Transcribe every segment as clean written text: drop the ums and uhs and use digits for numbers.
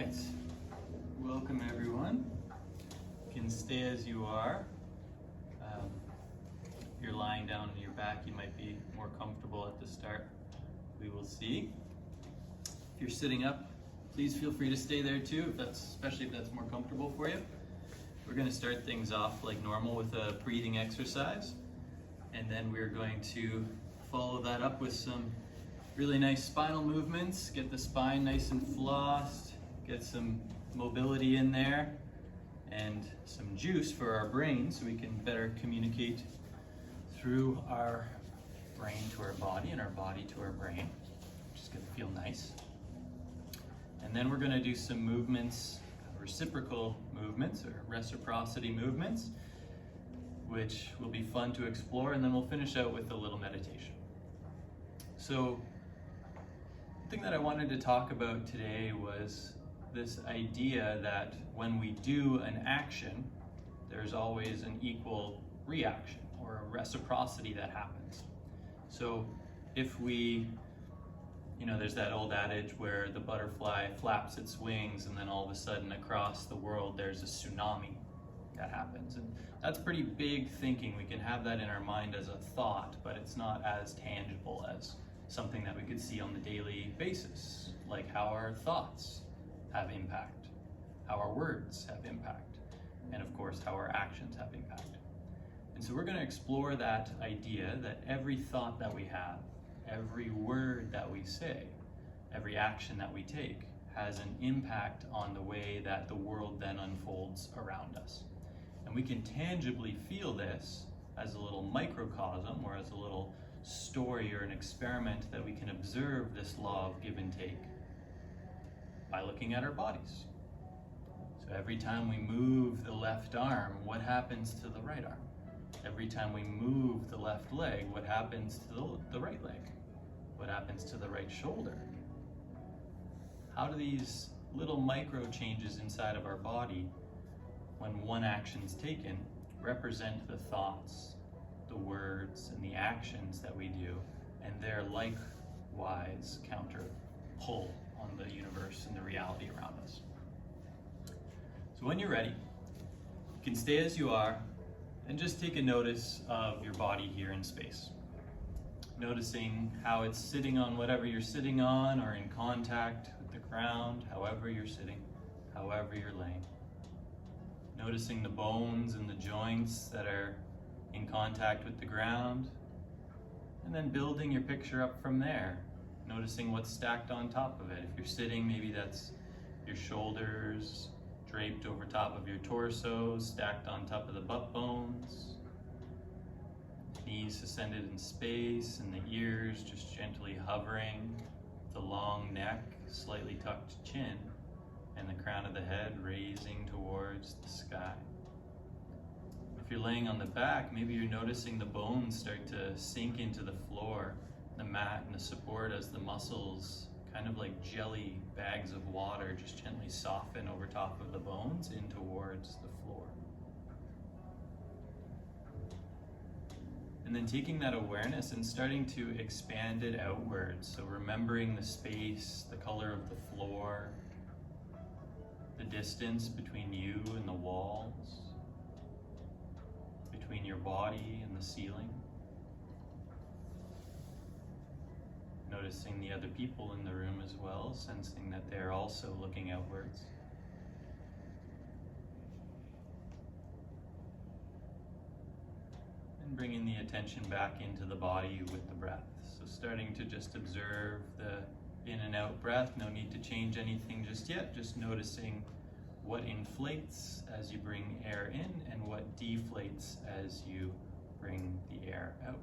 right, welcome everyone. You can stay as you are. If you're lying down on your back, you might be more comfortable at the start. We will see. If you're sitting up, please feel free to stay there too, especially if that's more comfortable for you. We're going to start things off like normal with a breathing exercise, and then we're going to follow that up with some really nice spinal movements. Get the spine nice and flossed, get some mobility in there, and some juice for our brain so we can better communicate through our brain to our body and our body to our brain. Just gonna feel nice. And then we're gonna do some movements, reciprocal movements or reciprocity movements, which will be fun to explore, and then we'll finish out with a little meditation. So, the thing that I wanted to talk about today was this idea that when we do an action, there's always an equal reaction or a reciprocity that happens. So if we, there's that old adage where the butterfly flaps its wings and then all of a sudden across the world there's a tsunami that happens. And that's pretty big thinking. We can have that in our mind as a thought, but it's not as tangible as something that we could see on the daily basis, like how our thoughts have impact, how our words have impact, and of course how our actions have impact. And so we're going to explore that idea that every thought that we have, every word that we say, every action that we take has an impact on the way that the world then unfolds around us. And we can tangibly feel this as a little microcosm or as a little story or an experiment that we can observe this law of give and take by looking at our bodies. So every time we move the left arm, what happens to the right arm? Every time we move the left leg, what happens to the right leg? What happens to the right shoulder? How do these little micro changes inside of our body, when one action's taken, represent the thoughts, the words, and the actions that we do, and their likewise counter pull on the universe and the reality around us? So when you're ready, you can stay as you are and just take a notice of your body here in space. Noticing how it's sitting on whatever you're sitting on or in contact with the ground, however you're sitting, however you're laying. Noticing the bones and the joints that are in contact with the ground, and then building your picture up from there. Noticing what's stacked on top of it. If you're sitting, maybe that's your shoulders draped over top of your torso, stacked on top of the butt bones. Knees suspended in space, and the ears just gently hovering. The long neck, slightly tucked chin, and the crown of the head raising towards the sky. If you're laying on the back, maybe you're noticing the bones start to sink into the floor, the mat, and the support as the muscles, kind of like jelly bags of water, just gently soften over top of the bones in towards the floor. And then taking that awareness and starting to expand it outwards. So remembering the space, the color of the floor, the distance between you and the walls, between your body and the ceiling. Noticing the other people in the room as well, sensing that they're also looking outwards. And bringing the attention back into the body with the breath. So starting to just observe the in and out breath. No need to change anything just yet. Just noticing what inflates as you bring air in and what deflates as you bring the air out.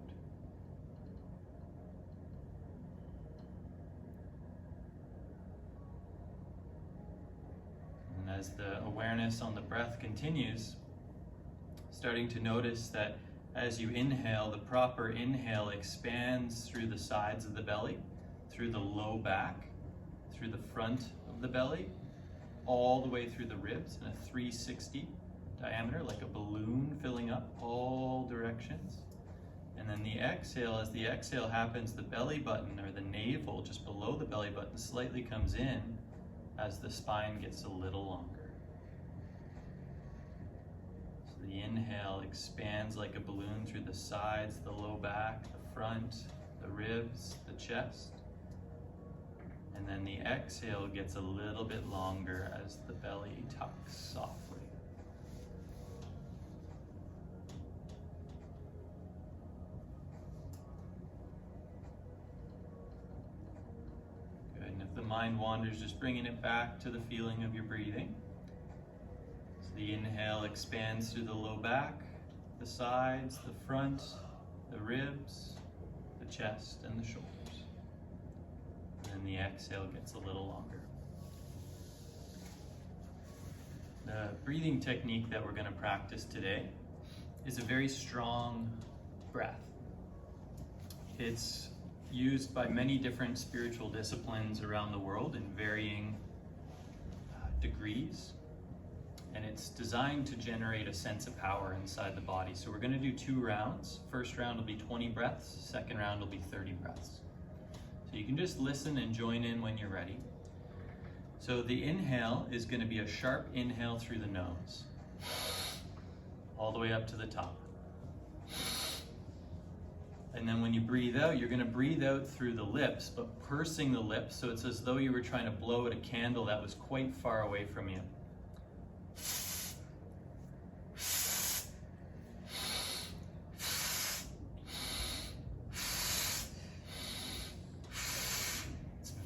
And as the awareness on the breath continues, starting to notice that as you inhale, the proper inhale expands through the sides of the belly, through the low back, through the front of the belly, all the way through the ribs in a 360 diameter, like a balloon filling up all directions. And then the exhale, as the exhale happens, the belly button or the navel just below the belly button slightly comes in as the spine gets a little longer. So the inhale expands like a balloon through the sides, the low back, the front, the ribs, the chest. And then the exhale gets a little bit longer as the belly tucks softly. Good, and if the mind wanders, just bringing it back to the feeling of your breathing. So the inhale expands through the low back, the sides, the front, the ribs, the chest, and the shoulders. And the exhale gets a little longer. The breathing technique that we're going to practice today is a very strong breath. It's used by many different spiritual disciplines around the world in varying degrees, and it's designed to generate a sense of power inside the body. So we're going to do 2 rounds. First round will be 20 breaths, second round will be 30 breaths. So you can just listen and join in when you're ready. So the inhale is going to be a sharp inhale through the nose, all the way up to the top. And then when you breathe out, you're going to breathe out through the lips, but pursing the lips, so it's as though you were trying to blow out a candle that was quite far away from you.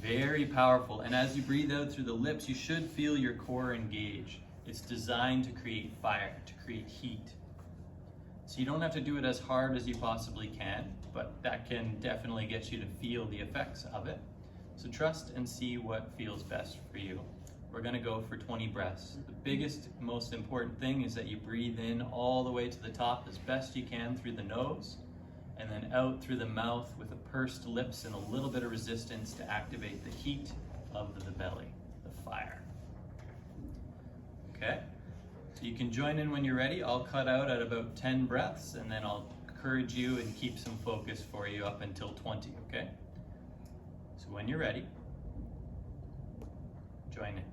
Very powerful, and as you breathe out through the lips, you should feel your core engage. It's designed to create fire, to create heat. So you don't have to do it as hard as you possibly can, but that can definitely get you to feel the effects of it. So trust and see what feels best for you. We're going to go for 20 breaths. The biggest, most important thing is that you breathe in all the way to the top as best you can through the nose, and then out through the mouth with a pursed lips and a little bit of resistance to activate the heat of the belly, the fire. Okay, so you can join in when you're ready. I'll cut out at about 10 breaths, and then I'll encourage you and keep some focus for you up until 20, okay? So when you're ready, join in.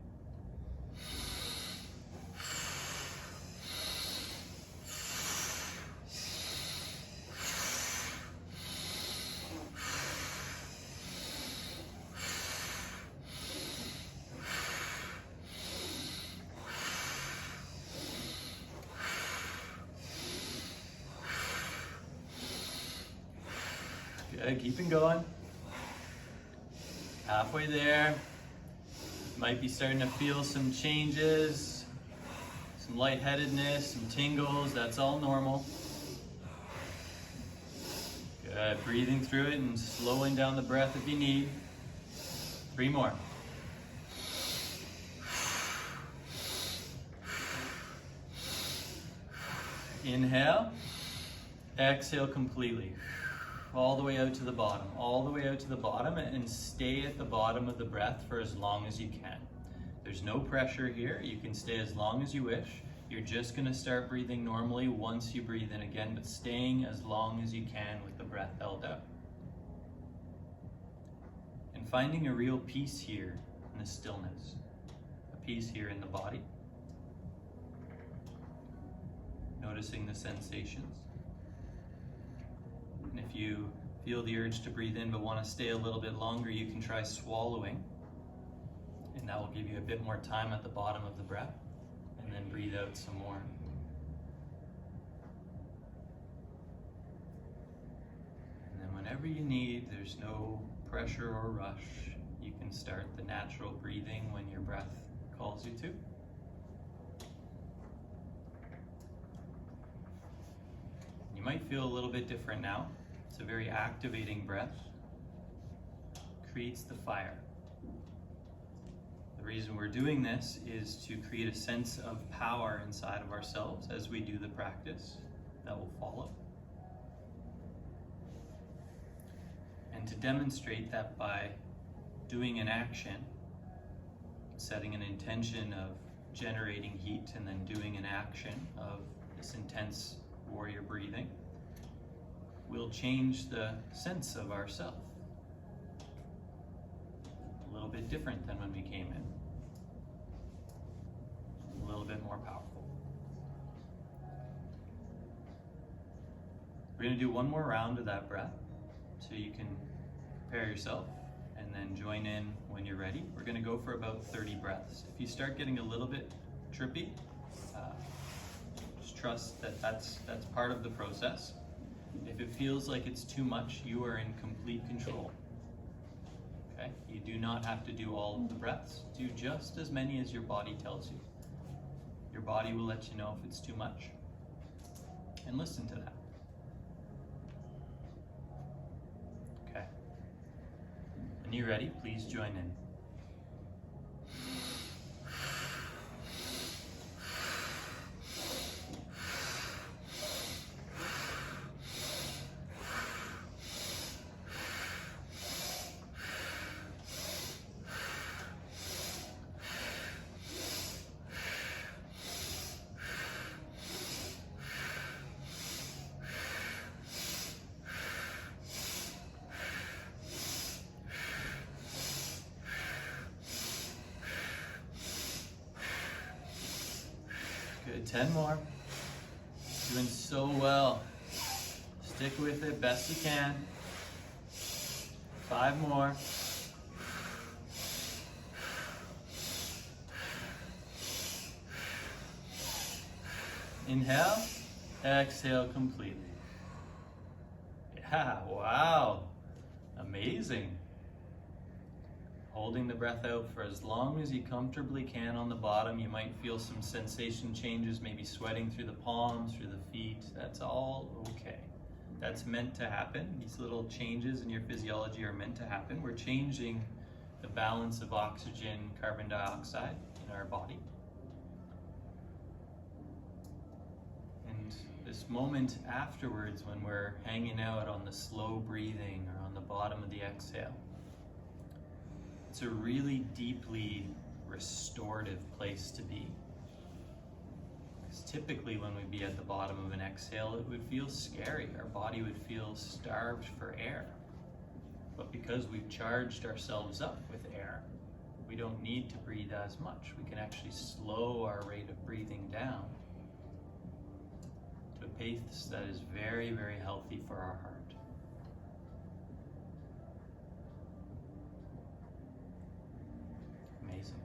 Good, keeping going. Halfway there. Might be starting to feel some changes, some lightheadedness, some tingles. That's all normal. Good, breathing through it and slowing down the breath if you need. 3 more. Inhale, exhale completely. All the way out to the bottom, all the way out to the bottom, and stay at the bottom of the breath for as long as you can. There's no pressure here. You can stay as long as you wish. You're just going to start breathing normally once you breathe in again, but staying as long as you can with the breath held out. And finding a real peace here in the stillness, a peace here in the body. Noticing the sensations. And if you feel the urge to breathe in but want to stay a little bit longer, you can try swallowing. And that will give you a bit more time at the bottom of the breath. And then breathe out some more. And then whenever you need, there's no pressure or rush. You can start the natural breathing when your breath calls you to. You might feel a little bit different now. It's a very activating breath. Creates the fire. The reason we're doing this is to create a sense of power inside of ourselves as we do the practice that will follow. And to demonstrate that by doing an action, setting an intention of generating heat, and then doing an action of this intense warrior breathing, we'll change the sense of ourself. A little bit different than when we came in. little bit more powerful. We're going to do one more round of that breath so you can prepare yourself and then join in when you're ready. We're going to go for about 30 breaths. If you start getting a little bit trippy, just trust that that's part of the process. If it feels like it's too much, you are in complete control. Okay? You do not have to do all of the breaths. Do just as many as your body tells you. Your body will let you know if it's too much. And listen to that. Okay. When you're ready, please join in. Good, 10 more. Doing so well. Stick with it best you can. 5 more. Inhale, exhale completely. Yeah, wow. Amazing. Holding the breath out for as long as you comfortably can on the bottom. You might feel some sensation changes, maybe sweating through the palms, through the feet. That's all okay. That's meant to happen. These little changes in your physiology are meant to happen. We're changing the balance of oxygen, carbon dioxide in our body. And this moment afterwards, when we're hanging out on the slow breathing or on the bottom of the exhale, it's a really deeply restorative place to be. Because typically when we'd be at the bottom of an exhale, it would feel scary. Our body would feel starved for air. But because we've charged ourselves up with air, we don't need to breathe as much. We can actually slow our rate of breathing down to a pace that is very, very healthy for our heart. Amazing.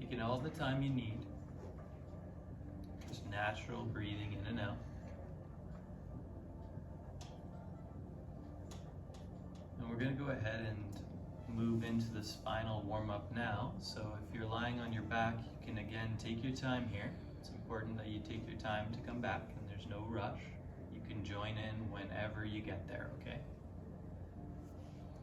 Taking all the time you need. Just natural breathing in and out. And we're going to go ahead and move into the spinal warm-up now. So if you're lying on your back, you can again take your time here. It's important that you take your time to come back, and there's no rush. You can join in whenever you get there, okay?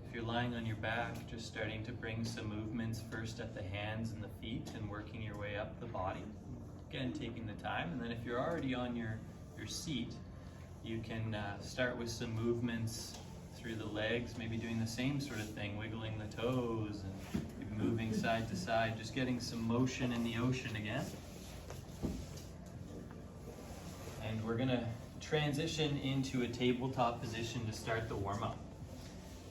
If you're lying on your back, just starting to bring some movements first at the hands and the feet and working your way up the body. Again, taking the time. And then if you're already on your seat, you can start with some movements through the legs, maybe doing the same sort of thing, wiggling the toes and maybe moving side to side, just getting some motion in the ocean again. And we're going to transition into a tabletop position to start the warm-up.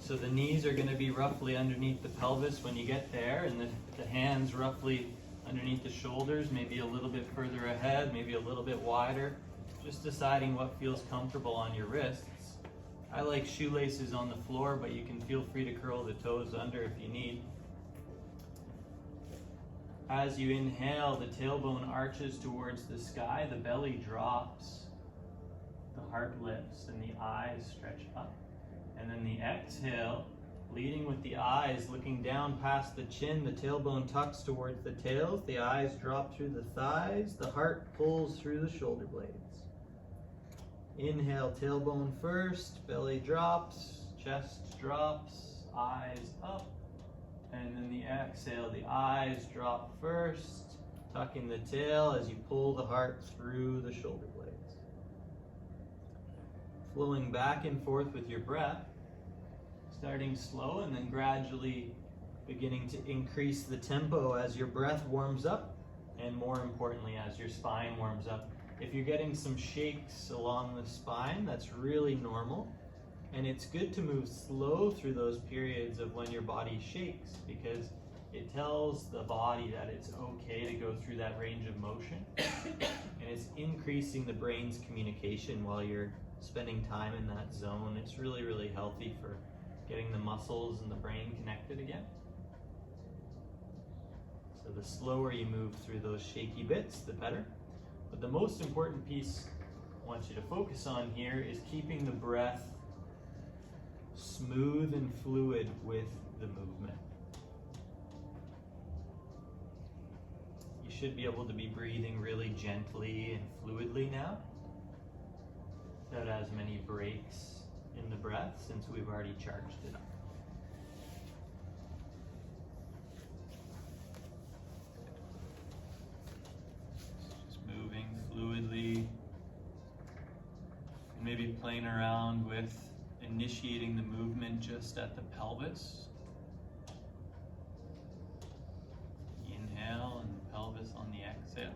So the knees are going to be roughly underneath the pelvis when you get there, and the hands roughly underneath the shoulders, maybe a little bit further ahead, maybe a little bit wider. Just deciding what feels comfortable on your wrists. I like shoelaces on the floor, but you can feel free to curl the toes under if you need. As you inhale, the tailbone arches towards the sky, the belly drops, the heart lifts, and the eyes stretch up. And then the exhale, leading with the eyes, looking down past the chin, the tailbone tucks towards the tails, the eyes drop through the thighs, the heart pulls through the shoulder blades. Inhale, tailbone first, belly drops, chest drops, eyes up. And then the exhale, the eyes drop first, tucking the tail as you pull the heart through the shoulder blades. Flowing back and forth with your breath, starting slow and then gradually beginning to increase the tempo as your breath warms up, and more importantly, as your spine warms up. If you're getting some shakes along the spine, that's really normal. And it's good to move slow through those periods of when your body shakes, because it tells the body that it's okay to go through that range of motion. And it's increasing the brain's communication while you're spending time in that zone. It's really, really healthy for getting the muscles and the brain connected again. So the slower you move through those shaky bits, the better. But the most important piece I want you to focus on here is keeping the breath smooth and fluid with the movement. You should be able to be breathing really gently and fluidly now, without as many breaks in the breath, since we've already charged it up. Just moving fluidly, and maybe playing around with initiating the movement just at the pelvis. Inhale and the pelvis on the exhale.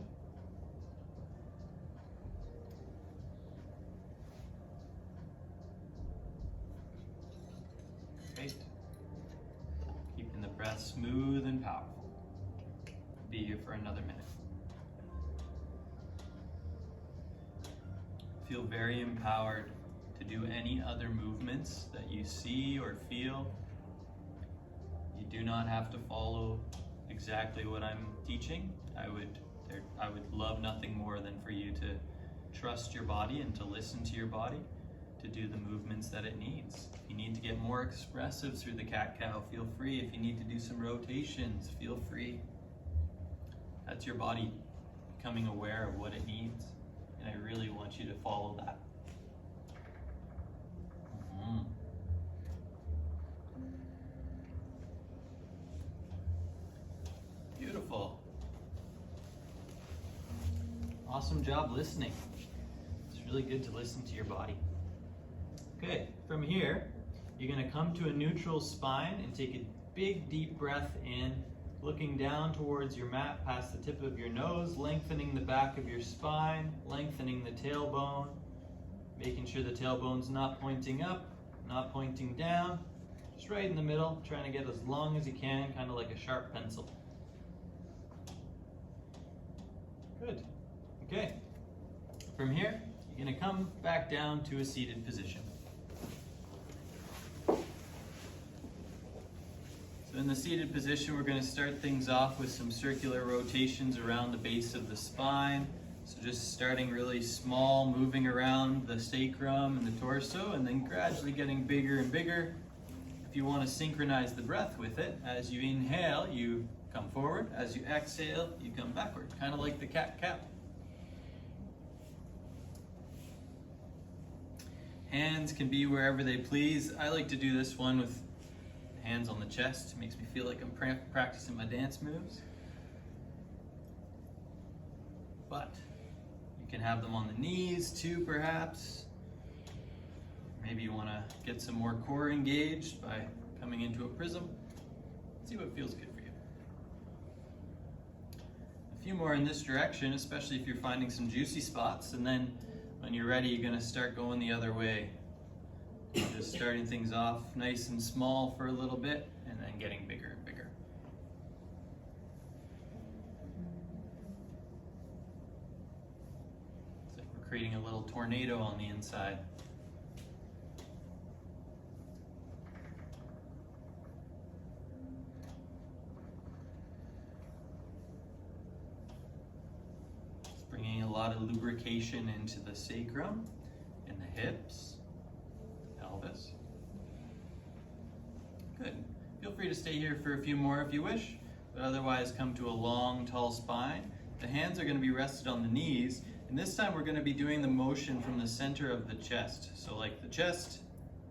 Great. Keeping the breath smooth and powerful. Be here for another minute. Feel very empowered to do any other movements that you see or feel. You do not have to follow exactly what I'm teaching. I would love nothing more than for you to trust your body and to listen to your body to do the movements that it needs. If you need to get more expressive through the cat-cow, feel free. If you need to do some rotations, feel free. That's your body becoming aware of what it needs, and I really want you to follow that. Beautiful. Awesome job listening. It's really good to listen to your body. Okay, from here, you're going to come to a neutral spine and take a big deep breath in, looking down towards your mat past the tip of your nose, lengthening the back of your spine, lengthening the tailbone, making sure the tailbone's not pointing up, not pointing down, just right in the middle, trying to get as long as you can, kind of like a sharp pencil. Good. Okay. From here, you're going to come back down to a seated position. So in the seated position, we're going to start things off with some circular rotations around the base of the spine. So just starting really small, moving around the sacrum and the torso, and then gradually getting bigger and bigger. If you want to synchronize the breath with it, as you inhale, you come forward. As you exhale, you come backward, kind of like the cat-cow. Hands can be wherever they please. I like to do this one with hands on the chest. It makes me feel like I'm practicing my dance moves. But you can have them on the knees too, perhaps. Maybe you want to get some more core engaged by coming into a prism. See what feels good for you. A few more in this direction, especially if you're finding some juicy spots, and then when you're ready, you're going to start going the other way. Just starting things off nice and small for a little bit, and then getting bigger and bigger. It's like we're creating a little tornado on the inside. It's bringing a lot of lubrication into the sacrum and the hips. Pelvis. Good. Feel free to stay here for a few more if you wish, but otherwise come to a long, tall spine. The hands are going to be rested on the knees, and this time we're going to be doing the motion from the center of the chest. So like the chest,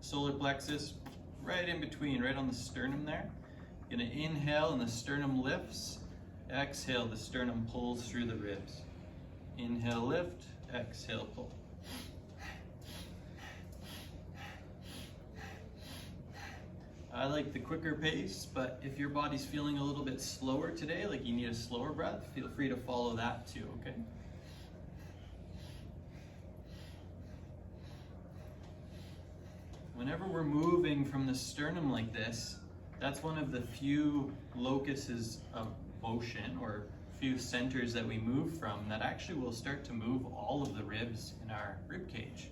solar plexus, right in between, right on the sternum there. You're going to inhale and the sternum lifts. Exhale, the sternum pulls through the ribs. Inhale, lift. Exhale, pull. I like the quicker pace, but if your body's feeling a little bit slower today, like you need a slower breath, feel free to follow that too, okay? whenever we're moving from the sternum like this, that's one of the few locuses of motion, or few centers that we move from, that actually will start to move all of the ribs in our rib cage,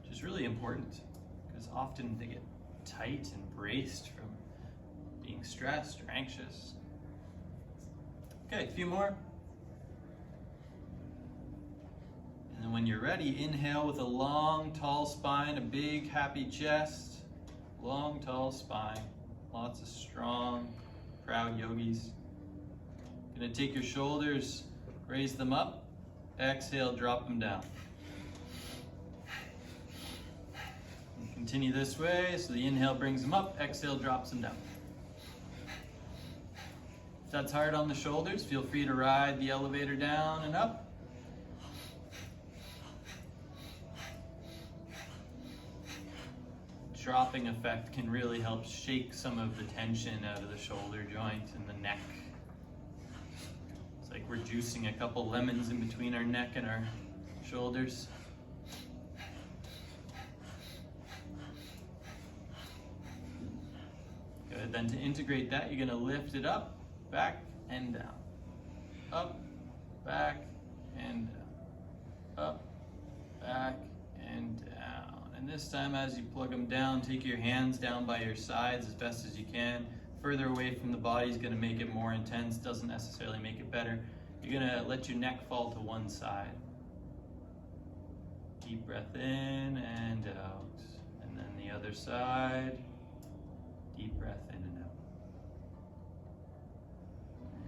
which is really important because often they get tight and braced from being stressed or anxious. Okay, a few more. And then when you're ready, inhale with a long, tall spine, a big, happy chest, long, tall spine, lots of strong, proud yogis. Gonna take your shoulders, raise them up, exhale, drop them down. And continue this way, so the inhale brings them up, exhale drops them down. If that's hard on the shoulders, feel free to ride the elevator down and up. Dropping effect can really help shake some of the tension out of the shoulder joint and the neck. It's like we're juicing a couple lemons in between our neck and our shoulders. Good, then to integrate that, you're gonna lift it up, back and down. Up, back and down. Up, back and down. And this time, as you plug them down, take your hands down by your sides as best as you can. Further away from the body is going to make it more intense, doesn't necessarily make it better. You're going to let your neck fall to one side. Deep breath in and out. And then the other side. Deep breath in and out.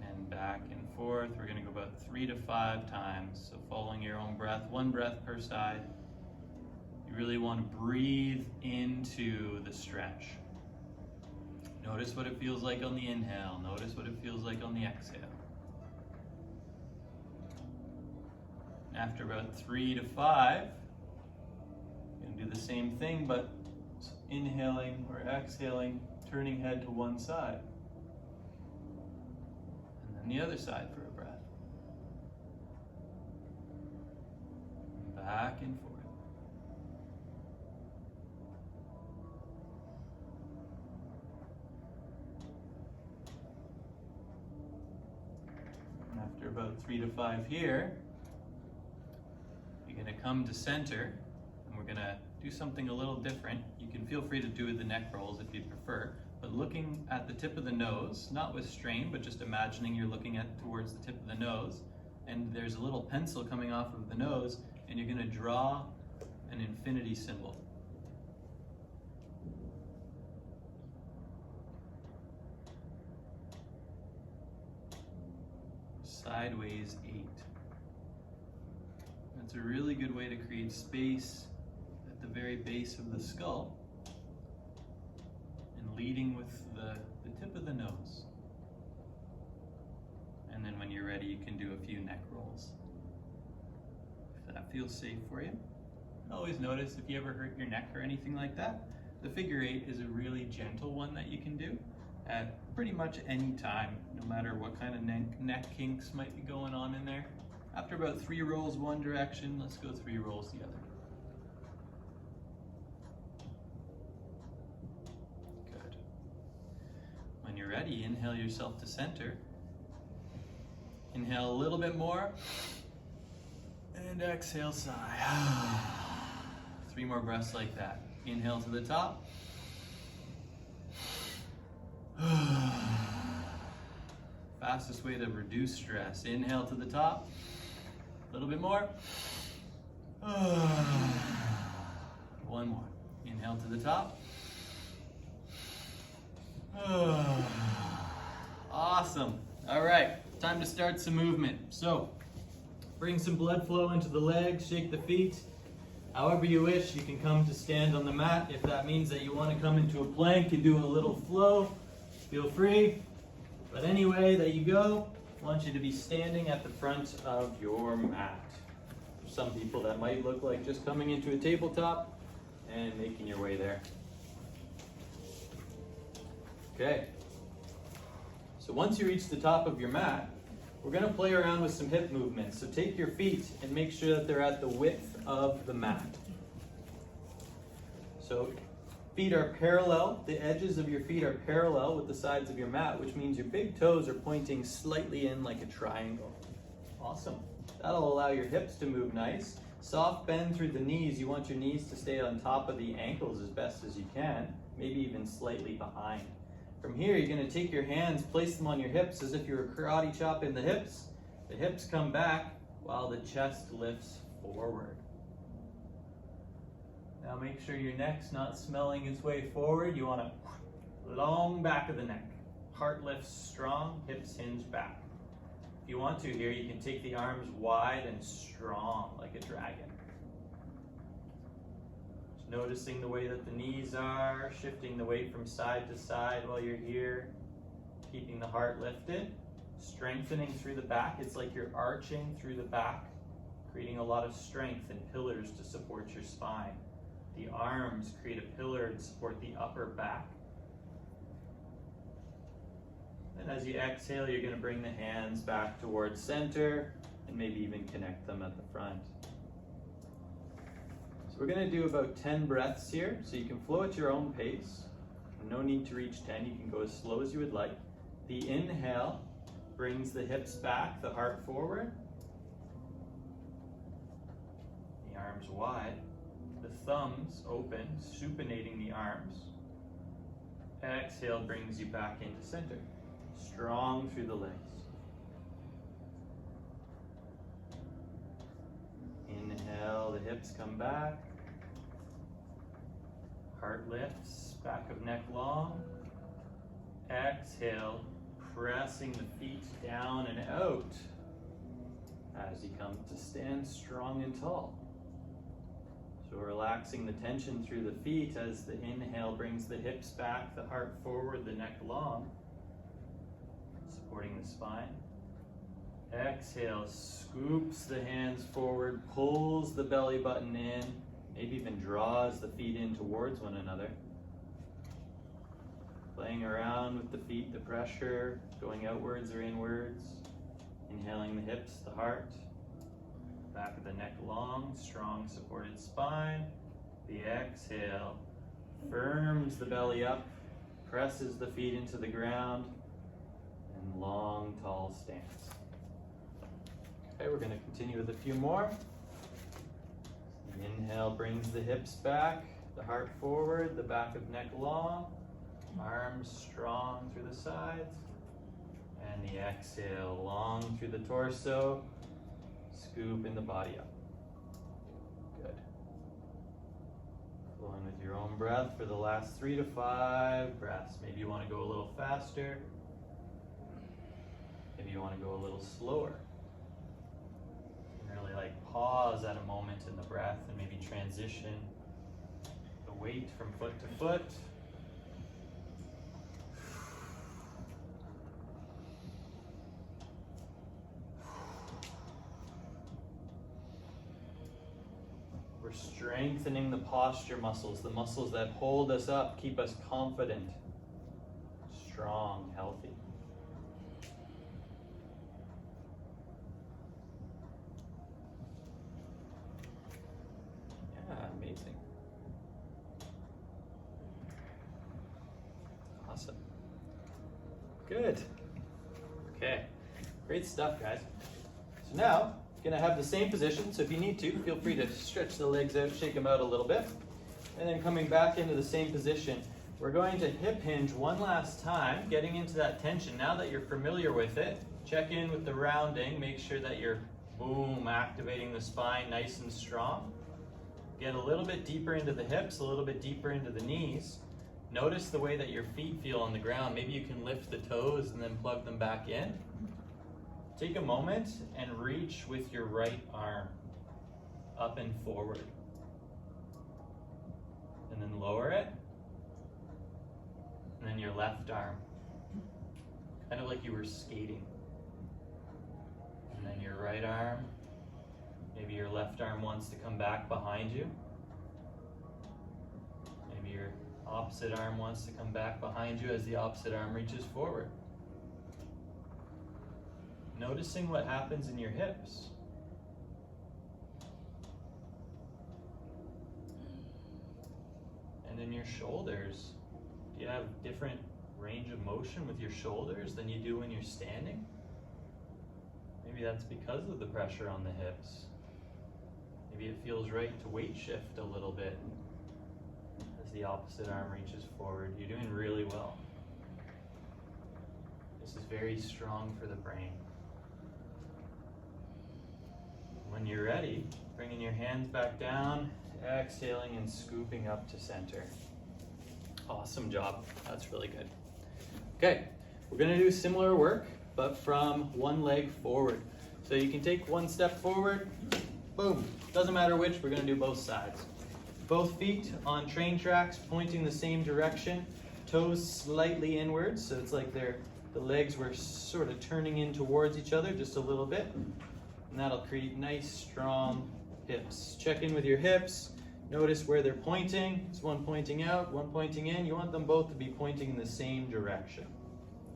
And back and forth. We're going to go about 3 to 5 times. So following your own breath, 1 breath per side. You really want to breathe into the stretch. Notice what it feels like on the inhale. Notice what it feels like on the exhale. After about 3 to 5, you're going to do the same thing, but inhaling or exhaling, turning head to one side. And then the other side for a breath. Back and forth. After about 3 to 5 here, you're going to come to center, and we're going to do something a little different. You can feel free to do the neck rolls if you prefer, but looking at the tip of the nose, not with strain, but just imagining you're looking towards the tip of the nose, and there's a little pencil coming off of the nose, and you're going to draw an infinity symbol. Sideways 8. That's a really good way to create space at the very base of the skull, and leading with the tip of the nose. And then when you're ready, you can do a few neck rolls, if that feels safe for you. Always notice if you ever hurt your neck or anything like that, the figure 8 is a really gentle one that you can do at pretty much any time, no matter what kind of neck kinks might be going on in there. After about 3 rolls one direction, let's go 3 rolls the other. Good. When you're ready, inhale yourself to center. Inhale a little bit more, and exhale, sigh. 3 more breaths like that. Inhale to the top. Fastest way to reduce stress. Inhale to the top. A little bit more. 1 more. Inhale to the top. Awesome. All right, time to start some movement. So, bring some blood flow into the legs, shake the feet. However you wish, you can come to stand on the mat. If that means that you want to come into a plank and do a little flow, feel free. But any way that you go, I want you to be standing at the front of your mat. For some people, that might look like just coming into a tabletop and making your way there. Okay. So once you reach the top of your mat, we're going to play around with some hip movements. So take your feet and make sure that they're at the width of the mat. So Feet are parallel. The edges of your feet are parallel with the sides of your mat, which means your big toes are pointing slightly in like a triangle. Awesome. That'll allow your hips to move nice. Soft bend through the knees. You want your knees to stay on top of the ankles as best as you can, maybe even slightly behind. From here, you're going to take your hands, place them on your hips as if you were karate chopping the hips. The hips come back while the chest lifts forward. Now make sure your neck's not smelling its way forward. You want a long back of the neck. Heart lifts strong, hips hinge back. If you want to here, you can take the arms wide and strong like a dragon. Just noticing the way that the knees are, shifting the weight from side to side while you're here, keeping the heart lifted, strengthening through the back. It's like you're arching through the back, creating a lot of strength and pillars to support your spine. The arms create a pillar to support the upper back. And as you exhale, you're going to bring the hands back towards center and maybe even connect them at the front. So we're going to do about 10 breaths here, so you can flow at your own pace. No need to reach 10, you can go as slow as you would like. The inhale brings the hips back, the heart forward. The arms wide. The thumbs open, supinating the arms. Exhale brings you back into center. Strong through the legs. Inhale, the hips come back. Heart lifts, back of neck long. Exhale, pressing the feet down and out as you come to stand strong and tall. So relaxing the tension through the feet as the inhale brings the hips back, the heart forward, the neck long, supporting the spine. Exhale, scoops the hands forward, pulls the belly button in, maybe even draws the feet in towards one another. Playing around with the feet, the pressure, going outwards or inwards. Inhaling the hips, the heart. Back of the neck long, strong supported spine. The exhale firms the belly up, presses the feet into the ground, and long, tall stance. Okay, we're going to continue with a few more. The inhale brings the hips back, the heart forward, the back of neck long, arms strong through the sides, and the exhale long through the torso, scooping the body up. Good. Flowing with your own breath for the last 3 to 5 breaths. Maybe you want to go a little faster. Maybe you want to go a little slower. And really pause at a moment in the breath and maybe transition the weight from foot to foot. We're strengthening the posture muscles, the muscles that hold us up, keep us confident, strong, healthy. Yeah, amazing. Awesome. Good. Okay, great stuff, guys. So now, gonna have the same position, so if you need to, feel free to stretch the legs out, shake them out a little bit. And then coming back into the same position, we're going to hip hinge one last time, getting into that tension. Now that you're familiar with it, check in with the rounding, make sure that you're, activating the spine nice and strong. Get a little bit deeper into the hips, a little bit deeper into the knees. Notice the way that your feet feel on the ground. Maybe you can lift the toes and then plug them back in. Take a moment and reach with your right arm up and forward. And then lower it. And then your left arm. Kind of like you were skating. And then your right arm. Maybe your left arm wants to come back behind you. Maybe your opposite arm wants to come back behind you as the opposite arm reaches forward. Noticing what happens in your hips. And in your shoulders. Do you have different range of motion with your shoulders than you do when you're standing? Maybe that's because of the pressure on the hips. Maybe it feels right to weight shift a little bit as the opposite arm reaches forward. You're doing really well. This is very strong for the brain. When you're ready, bringing your hands back down, exhaling and scooping up to center. Awesome job. That's really good. Okay, we're going to do similar work, but from one leg forward. So you can take one step forward, boom. Doesn't matter which, we're going to do both sides. Both feet on train tracks, pointing the same direction, toes slightly inwards, so it's like the legs were sort of turning in towards each other just a little bit. And that'll create nice, strong hips. Check in with your hips. Notice where they're pointing. Is one pointing out, one pointing in. You want them both to be pointing in the same direction.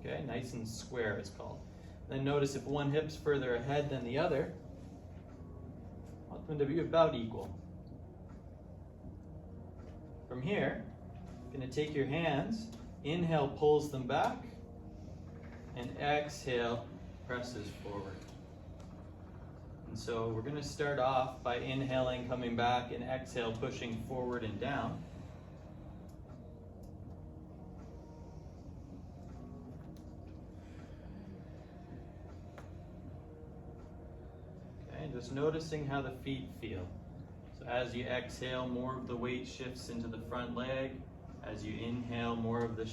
Okay, nice and square it's called. Then notice if one hip's further ahead than the other, I want them to be about equal. From here, you're going to take your hands, inhale pulls them back, and exhale presses forward. And so we're going to start off by inhaling, coming back, and exhale, pushing forward and down. Okay, and just noticing how the feet feel. So as you exhale, more of the weight shifts into the front leg. As you inhale, more of the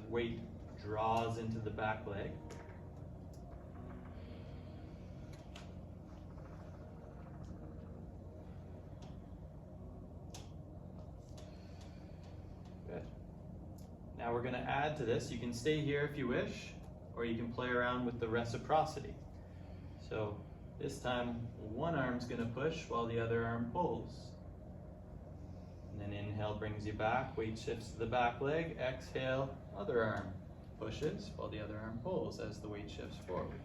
weight draws into the back leg. Now we're going to add to this. You can stay here if you wish, or you can play around with the reciprocity. So this time, one arm's going to push while the other arm pulls. And then inhale brings you back, weight shifts to the back leg. Exhale, other arm pushes while the other arm pulls as the weight shifts forward.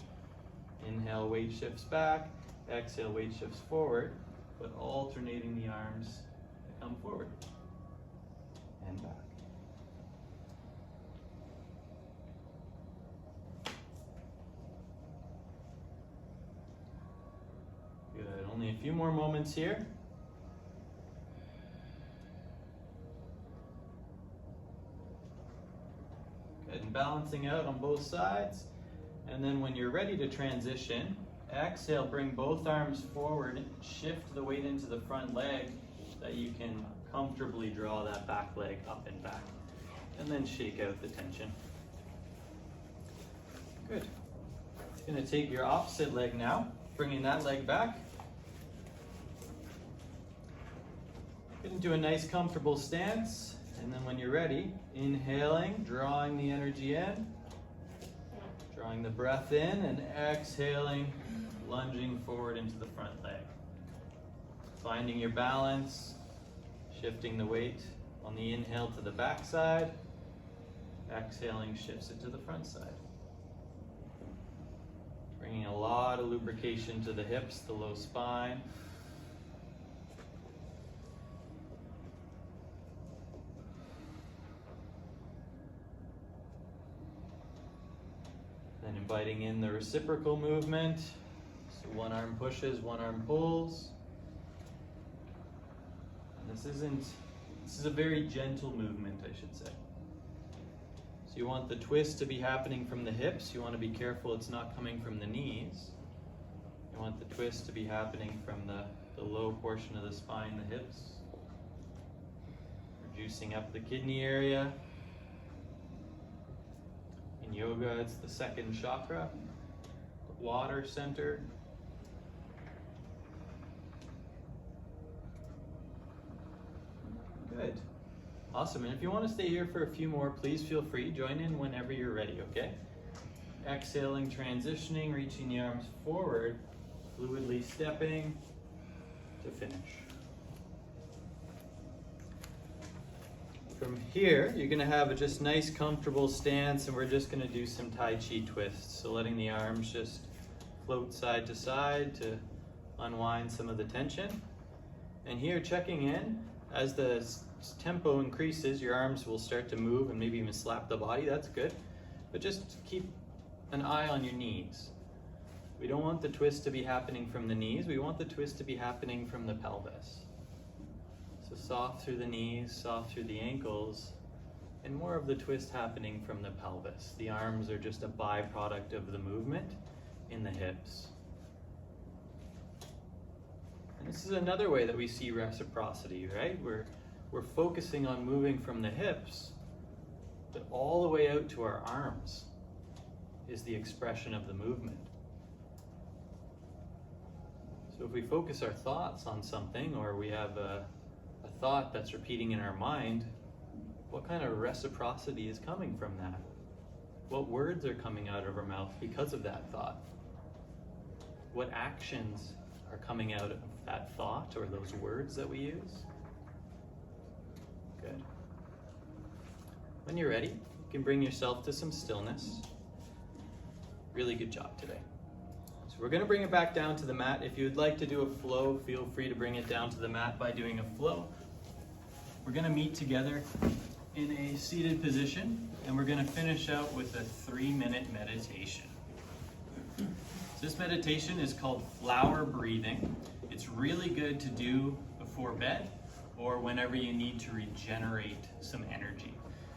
Inhale, weight shifts back. Exhale, weight shifts forward, but alternating the arms to come forward and back. Good, only a few more moments here. Good, and balancing out on both sides. And then when you're ready to transition, exhale, bring both arms forward, shift the weight into the front leg so that you can comfortably draw that back leg up and back. And then shake out the tension. Good. You're going to take your opposite leg now, bringing that leg back. Get into a nice comfortable stance, and then when you're ready, inhaling, drawing the energy in, drawing the breath in, and exhaling, lunging forward into the front leg. Finding your balance, shifting the weight on the inhale to the back side, exhaling shifts it to the front side. Bringing a lot of lubrication to the hips, the low spine. Then inviting in the reciprocal movement. So one arm pushes, one arm pulls. And this is a very gentle movement, I should say. So you want the twist to be happening from the hips. You want to be careful it's not coming from the knees. You want the twist to be happening from the low portion of the spine, the hips. Reducing up the kidney area. In yoga, it's the second chakra, the water center. Good. Awesome. And if you want to stay here for a few more, please feel free. Join in whenever you're ready, okay? Exhaling, transitioning, reaching the arms forward, fluidly stepping to finish. From here, you're going to have a just nice, comfortable stance, and we're just going to do some Tai Chi twists. So letting the arms just float side to side to unwind some of the tension. And here, checking in, As the tempo increases, your arms will start to move and maybe even slap the body. That's good. But just keep an eye on your knees. We don't want the twist to be happening from the knees. We want the twist to be happening from the pelvis. So soft through the knees, soft through the ankles, and more of the twist happening from the pelvis. The arms are just a byproduct of the movement in the hips. And this is another way that we see reciprocity, right? We're focusing on moving from the hips, but all the way out to our arms is the expression of the movement. So if we focus our thoughts on something, or we have a thought that's repeating in our mind, what kind of reciprocity is coming from that? What words are coming out of our mouth because of that thought? What actions are coming out of that thought or those words that we use? Good. When you're ready, you can bring yourself to some stillness. Really good job today. So we're going to bring it back down to the mat. If you would like to do a flow, feel free to bring it down to the mat by doing a flow. We're going to meet together in a seated position, and we're going to finish out with a 3-minute meditation. So this meditation is called flower breathing. It's really good to do before bed or whenever you need to regenerate some energy.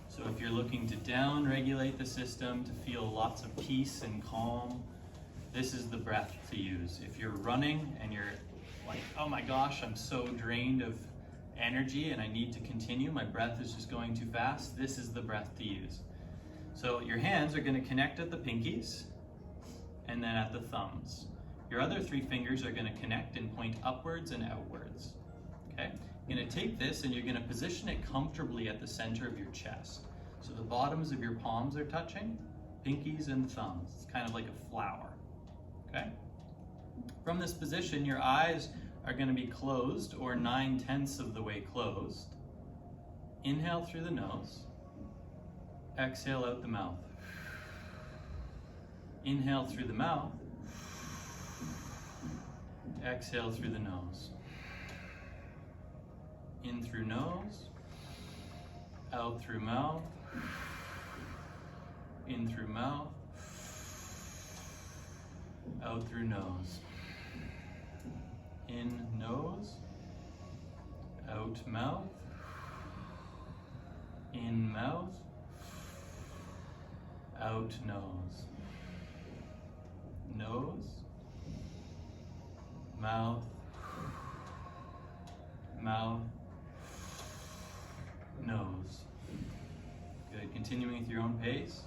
So if you're looking to down-regulate the system, to feel lots of peace and calm, this is the breath to use. If you're running and you're like, oh my gosh, I'm so drained of energy and I need to continue, my breath is just going too fast, this is the breath to use. So your hands are going to connect at the pinkies and then at the thumbs. Your other 3 fingers are going to connect and point upwards and outwards. Okay? You're going to take this and you're going to position it comfortably at the center of your chest. So the bottoms of your palms are touching, pinkies and thumbs. It's kind of like a flower. Okay? From this position, your eyes are going to be closed, or 9/10 of the way closed. Inhale through the nose. Exhale out the mouth. Inhale through the mouth. Exhale through the nose. In through nose. Out through mouth. In through mouth. Out through nose. In nose. Out mouth. In mouth. Out nose. Nose. Mouth. Mouth. Nose. Good. Continuing with your own pace.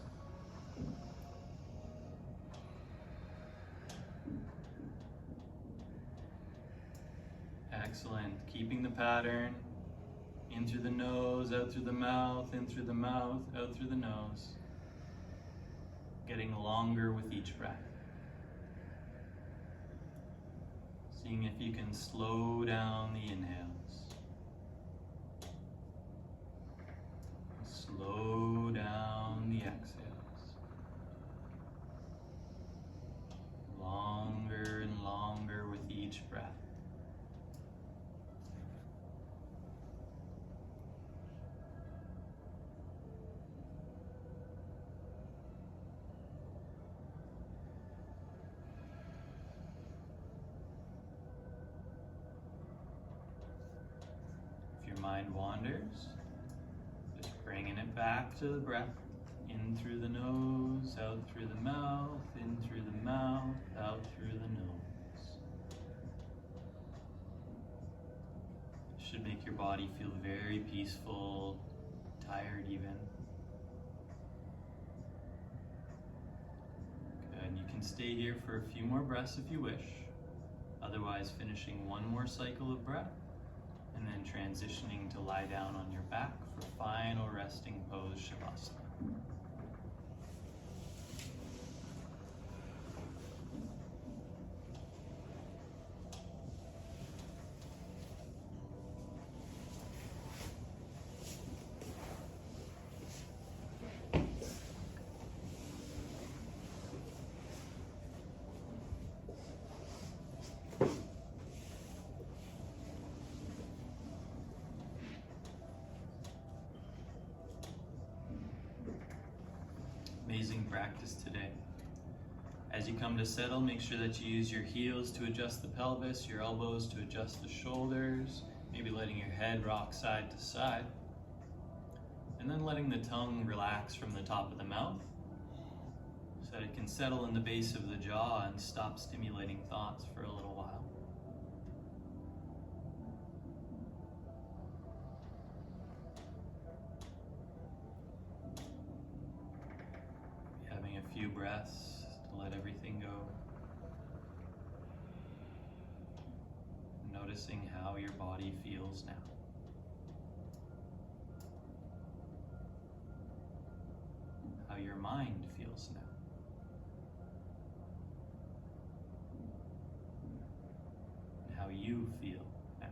Excellent. Keeping the pattern. In through the nose, out through the mouth, in through the mouth, out through the nose. Getting longer with each breath. Seeing if you can slow down the inhales. Slow down the exhales. Longer and longer with each breath. Mind wanders, just bringing it back to the breath. In through the nose, out through the mouth, in through the mouth, out through the nose. Should make your body feel very peaceful, tired even. Good. You can stay here for a few more breaths if you wish. Otherwise, finishing one more cycle of breath. And then transitioning to lie down on your back for final resting pose, Shavasana. practice today. As you come to settle, make sure that you use your heels to adjust the pelvis, your elbows to adjust the shoulders, maybe letting your head rock side to side. And then letting the tongue relax from the top of the mouth so that it can settle in the base of the jaw and stop stimulating thoughts for a little while. Having a few breaths to let everything go. Noticing how your body feels now. How your mind feels now. And how you feel now.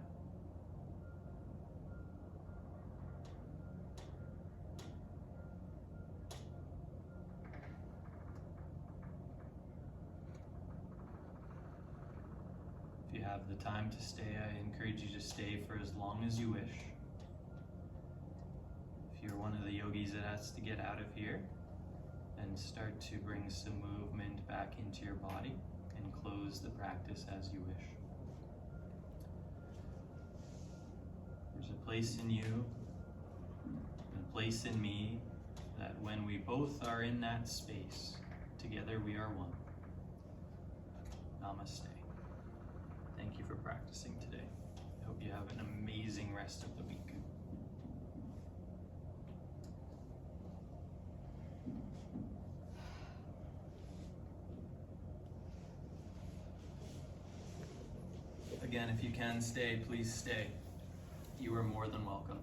If you have the time to stay, I encourage you to stay for as long as you wish. If you're one of the yogis that has to get out of here, then start to bring some movement back into your body and close the practice as you wish. There's a place in you, a place in me, that when we both are in that space, together we are one. Namaste. Thank you for practicing today. I hope you have an amazing rest of the week. Again, if you can stay, please stay. You are more than welcome.